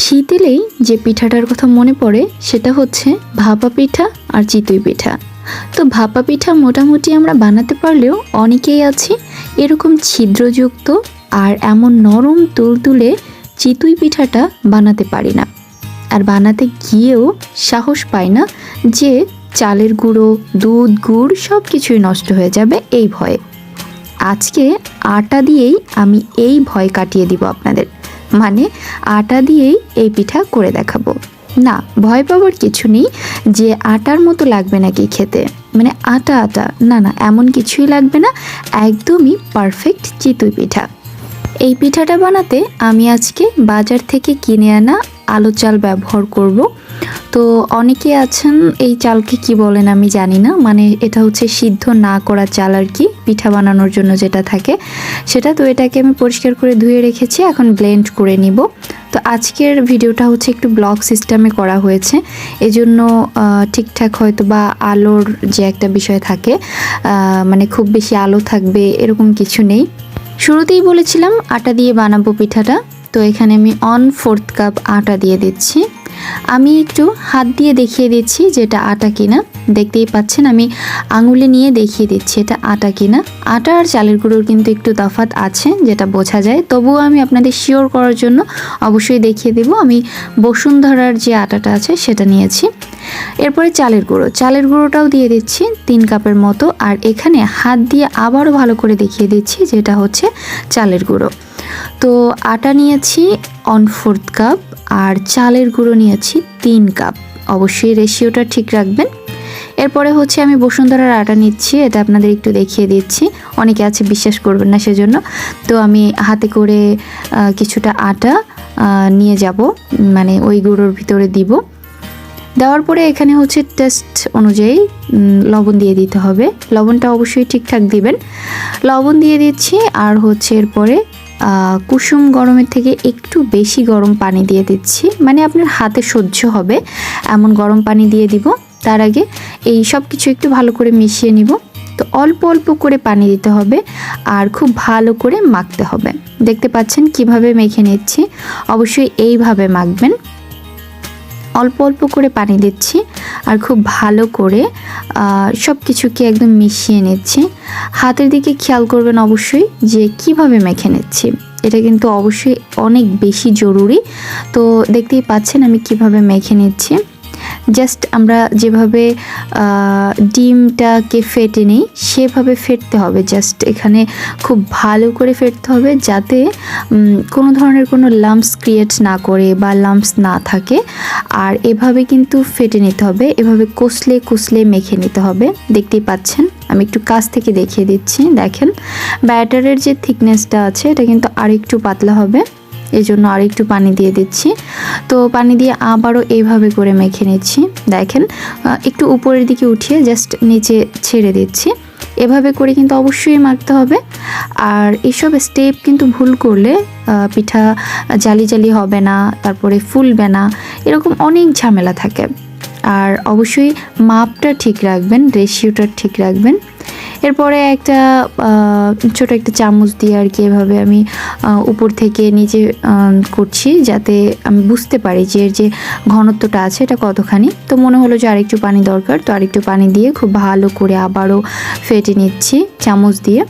শীত এলেই যে পিঠাটার কথা মনে পড়ে সেটা হচ্ছে ভাপা পিঠা আর চিতই পিঠা। তো ভাপা পিঠা মোটামুটি আমরা বানাতে পারলেও অনেকেই আছি এরকম ছিদ্রযুক্ত আর এমন নরম তুলতুলে চিতই পিঠাটা বানাতে পারি না, আর বানাতে গিয়েও সাহস পাই না যে চালের গুঁড়ো, দুধ, গুড় সব কিছুই নষ্ট হয়ে যাবে এই ভয়ে। আজকে আটা দিয়েই আমি এই ভয় কাটিয়ে দিব আপনাদের, মানে আটা দিয়েই এই পিঠা করে দেখাবো। না, ভয় পাওয়ার কিছু নেই যে আটার মতো লাগবে নাকি খেতে, মানে আটা আটা না না, এমন কিছুই লাগবে না, একদমই পারফেক্ট চিতই পিঠা। এই পিঠাটা বানাতে আমি আজকে বাজার থেকে কিনে আনা আলো চাল ব্যবহার করব। তো অনেকে আছেন এই চালকে কি বলেন আমি জানি না, মানে এটা হচ্ছে সিদ্ধ না করা চাল আর কি, পিঠা বানানোর জন্য যেটা থাকে সেটা। তো এটাকে আমি পরিষ্কার করে ধুয়ে রেখেছি, এখন ব্লেন্ড করে নিব। তো আজকের ভিডিওটা হচ্ছে একটু ব্লগ সিস্টেমে করা হয়েছে, এজন্য ঠিকঠাক হয়তো বা আলোর যে একটা বিষয় থাকে, মানে খুব বেশি আলো থাকবে এরকম কিছু নেই। শুরুতেই বলেছিলাম আটা দিয়ে বানাবো পিঠাটা, তো এখানে আমি 1/4 কাপ আটা দিয়ে দিচ্ছি। আমি একটু হাত দিয়ে দেখিয়ে দিচ্ছি যে এটা আটা কিনা। দেখতেই পাচ্ছেন আমি আঙুলে নিয়ে দেখিয়ে দিচ্ছি এটা আটা কিনা। আটা আর চালের গুঁড়োর কিন্তু একটু তফাৎ আছে যেটা বোঝা যায়, তবুও আমি আপনাদের শিওর করার জন্য অবশ্যই দেখিয়ে দেব। আমি বসুন্ধরার যে আটাটা আছে সেটা নিয়েছি। এরপরে চালের গুঁড়োটাও দিয়ে দিচ্ছি 3 কাপের মতো, আর এখানে হাত দিয়ে আবারও ভালো করে দেখিয়ে দিচ্ছি যেটা হচ্ছে চালের গুঁড়ো। তো আটা নিয়েছি 1/4 কাপ আর চালের গুঁড়ো নিয়েছি 3 কাপ, অবশ্যই রেশিওটা ঠিক রাখবেন। এরপরে হচ্ছে আমি বসুন্ধরার আটা নিচ্ছি, এটা আপনাদের একটু দেখিয়ে দিচ্ছি, অনেকে আছে বিশ্বাস করবেন না সেজন্য। তো আমি হাতে করে কিছুটা আটা নিয়ে যাব, মানে ওই গুঁড়োর ভিতরে দিব। দেওয়ার পরে এখানে হচ্ছে টেস্ট অনুযায়ী লবণ দিয়ে দিতে হবে, লবণটা অবশ্যই ঠিকঠাক দিবেন। লবণ দিয়ে দিচ্ছি, আর হচ্ছে এরপরে কুসুম গরমের থেকে একটু বেশি গরম পানি দিয়ে দিচ্ছি, মানে আপনার হাতে সহ্য হবে এমন গরম পানি দিয়ে দিব। তার আগে এই সব কিছু একটু ভালো করে মিশিয়ে নিব। তো অল্প অল্প করে পানি দিতে হবে আর খুব ভালো করে মাখতে হবে। দেখতে পাচ্ছেন কিভাবে মেখে নিচ্ছি, অবশ্যই এইভাবে মাখবেন। অল্প অল্প করে পানি দিচ্ছি আর খুব ভালো করে সব কিছুকে একদম মিশিয়ে নিচ্ছি। হাতের দিকে খেয়াল করবেন অবশ্যই যে কিভাবে মেখে নিচ্ছি, এটা কিন্তু অবশ্যই অনেক বেশি জরুরি। তো দেখতেই পাচ্ছেন আমি কিভাবে মেখে নিচ্ছি। জাস্ট আমরা যেভাবে ডিমটাকে ফেটে নিই সেভাবে ফেটতে হবে, জাস্ট এখানে খুব ভালো করে ফেটতে হবে যাতে কোনো ধরনের কোনো লাম্পস ক্রিয়েট না করে বা লাম্পস না থাকে। আর এভাবে কিন্তু ফেটে নিতে হবে, এভাবে কষলে কষলে মেখে নিতে হবে। দেখতেই পাচ্ছেন আমি একটু কাছ থেকে দেখিয়ে দিচ্ছি, দেখেন ব্যাটারের যে থিকনেসটা আছে এটা কিন্তু আরেকটু পাতলা হবে, এই জন্য আর একটু পানি দিয়ে দিচ্ছি। তো পানি দিয়ে আবারও এইভাবে করে মেখে নিচ্ছি, দেখেন একটু উপরের দিকে উঠিয়ে জাস্ট নিচে ছেড়ে দিচ্ছি। এভাবে করে কিন্তু অবশ্যই মাখতে হবে। আর এইসব স্টেপ কিন্তু ভুল করলে পিঠা জালি জালি হবে না, তারপরে ফুলবে না, এরকম অনেক ঝামেলা থাকে। আর অবশ্যই মাপটা ঠিক রাখবেন, রেশিওটা ঠিক রাখবেন। এরপরে একটা ছোট একটা চামচ দিয়ে আর কি এভাবে আমি উপর থেকে নিচে করছি যাতে আমি বুঝতে পারি যে এর যে ঘনত্বটা আছে এটা কতখানি। তো মনে হলো যে আরেকটু পানি দরকার, তো আরেকটু পানি দিয়ে খুব ভালো করে আবারও ফেটে নিচ্ছি চামচ দিয়ে।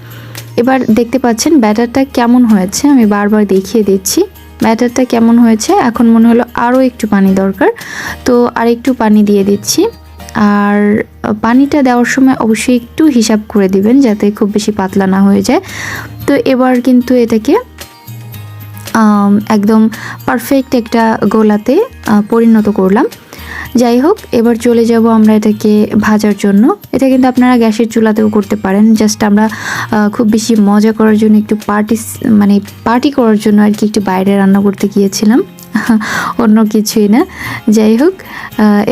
এবার দেখতে পাচ্ছেন ব্যাটারটা কেমন হয়েছে, আমি বারবার দেখিয়ে দিচ্ছি ব্যাটারটা কেমন হয়েছে। এখন মনে হলো আরও একটু পানি দরকার, তো আরেকটু পানি দিয়ে দিচ্ছি। আর পানিটা দেওয়ার সময় অবশ্যই একটু হিসাব করে দিবেন যাতে খুব বেশি পাতলা না হয়ে যায়। তো এবার কিন্তু এটাকে একদম পারফেক্ট একটা গোলাতে পরিণত করলাম। যাই হোক, এবার চলে যাব আমরা এটাকে ভাজার জন্য। এটা কিন্তু আপনারা গ্যাসের চুলাতেও করতে পারেন, জাস্ট আমরা খুব বেশি মজা করার জন্য একটু পার্টি করার জন্য আর কি একটু বাইরে রান্না করতে গিয়েছিলাম, অন্য কিছুই না। যাই হোক,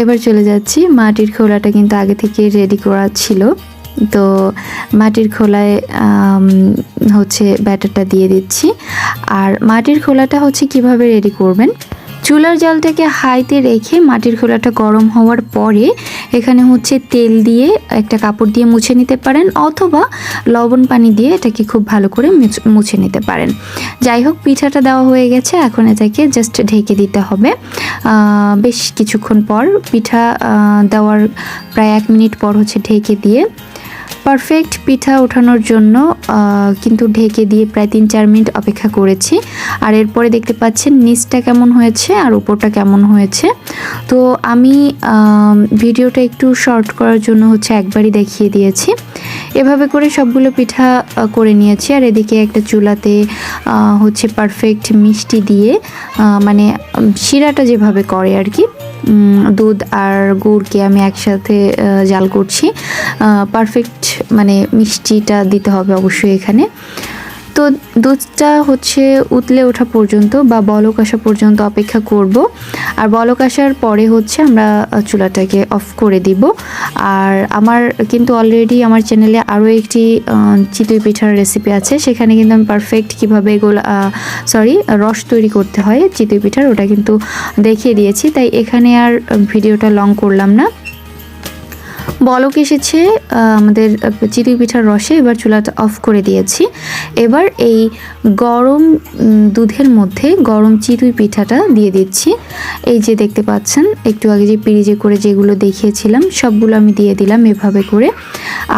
এবার চলে যাচ্ছি। মাটির খোলাটা কিন্তু আগে থেকে রেডি করা ছিল, তো মাটির খোলায় হচ্ছে ব্যাটারটা দিয়ে দিচ্ছি। আর মাটির খোলাটা হচ্ছে কিভাবে রেডি করবেন, চুলার জালটাকে হাইতে রেখে মাটির খোলাটা গরম হওয়ার পরে এখানে হচ্ছে তেল দিয়ে একটা কাপড় দিয়ে মুছে নিতে পারেন, অথবা লবণ পানি দিয়ে এটাকে খুব ভালো করে মুছে নিতে পারেন। যাই হোক, পিঠাটা দেওয়া হয়ে গেছে, এখন এটাকে জাস্ট ঢেকে দিতে হবে। বেশ কিছুক্ষণ পর পিঠা দেওয়ার প্রায় 1 মিনিট পর হচ্ছে ঢেকে দিয়ে পারফেক্ট পিঠা ওঠানোর জন্য কিন্তু ঢেকে দিয়ে প্রায় 3-4 মিনিট অপেক্ষা করেছি। আর এরপরে দেখতে পাচ্ছেন নিচটা কেমন হয়েছে আর উপরটা কেমন হয়েছে। তো আমি ভিডিওটা একটু শর্ট করার জন্য হচ্ছে একবারই দেখিয়ে দিয়েছি। এভাবে করে সবগুলো পিঠা করে নিয়েছি। আর এদিকে একটা চুলাতে হচ্ছে পারফেক্ট মিষ্টি দিয়ে, মানে শিরাটা যেভাবে করে আর কি, দুধ আর গুড়কে আমি একসাথে জাল করছি। পারফেক্ট মানে মিষ্টিটা দিতে হবে অবশ্যই এখানে। তো দুধটা হচ্ছে উতলে ওঠা পর্যন্ত বা বলক আসা পর্যন্ত অপেক্ষা করব। আর বলক আসার পরে হচ্ছে আমরা চুলাটাকে অফ করে দিব। আর আমার কিন্তু অলরেডি আমার চ্যানেলে আরও একটি চিতই পিঠার রেসিপি আছে, সেখানে কিন্তু আমি পারফেক্ট কীভাবে রস তৈরি করতে হয় চিতই পিঠার, ওটা কিন্তু দেখিয়ে দিয়েছি। তাই এখানে আর ভিডিওটা লং করলাম না। বলক এসেছে আমাদের চিতই পিঠার রসে, এবার চুলাটা অফ করে দিয়েছি। এবার এই গরম দুধের মধ্যে গরম চিতই পিঠাটা দিয়ে দিচ্ছি। এই যে দেখতে পাচ্ছেন, একটু আগে যে পিরিজে করে যেগুলো দেখিয়েছিলাম সবগুলো আমি দিয়ে দিলাম এভাবে করে।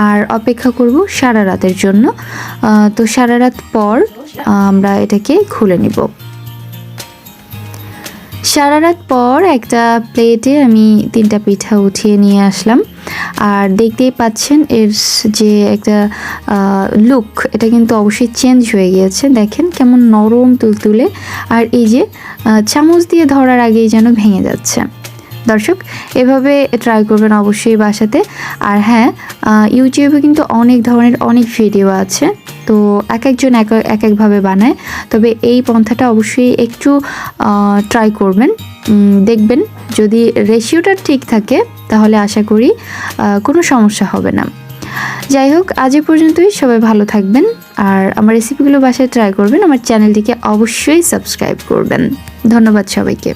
আর অপেক্ষা করব সারা রাতের জন্য। তো সারা রাত পর আমরা এটাকে খুলে নিব। সারা রাত পর একটা প্লেটে আমি 3টা পিঠা উঠিয়ে নিয়ে আসলাম। আর দেখতেই পাচ্ছেন এর যে একটা লুক, এটা কিন্তু অবশ্যই চেঞ্জ হয়ে গিয়েছে। দেখেন কেমন নরম তুলতুলে, আর এই যে চামচ দিয়ে ধরার আগেই যেন ভেঙে যাচ্ছে। দর্শক, এভাবে ট্রাই করবেন অবশ্যই বাসাতে। আর হ্যাঁ, ইউটিউবে কিন্তু অনেক ধরনের অনেক ভিডিও আছে, তো এক একজন এক একভাবে বানায়। তবে এই পন্থাটা অবশ্যই একটু ট্রাই করবেন, দেখবেন যদি রেশিওটা ঠিক থাকে তাহলে আশা করি কোনো সমস্যা হবে না। যাই হোক, আজ এ পর্যন্তই। সবাই ভালো থাকবেন, আর আমার রেসিপিগুলো বাসায় ট্রাই করবেন। আমার চ্যানেলটিকে অবশ্যই সাবস্ক্রাইব করবেন। ধন্যবাদ সবাইকে।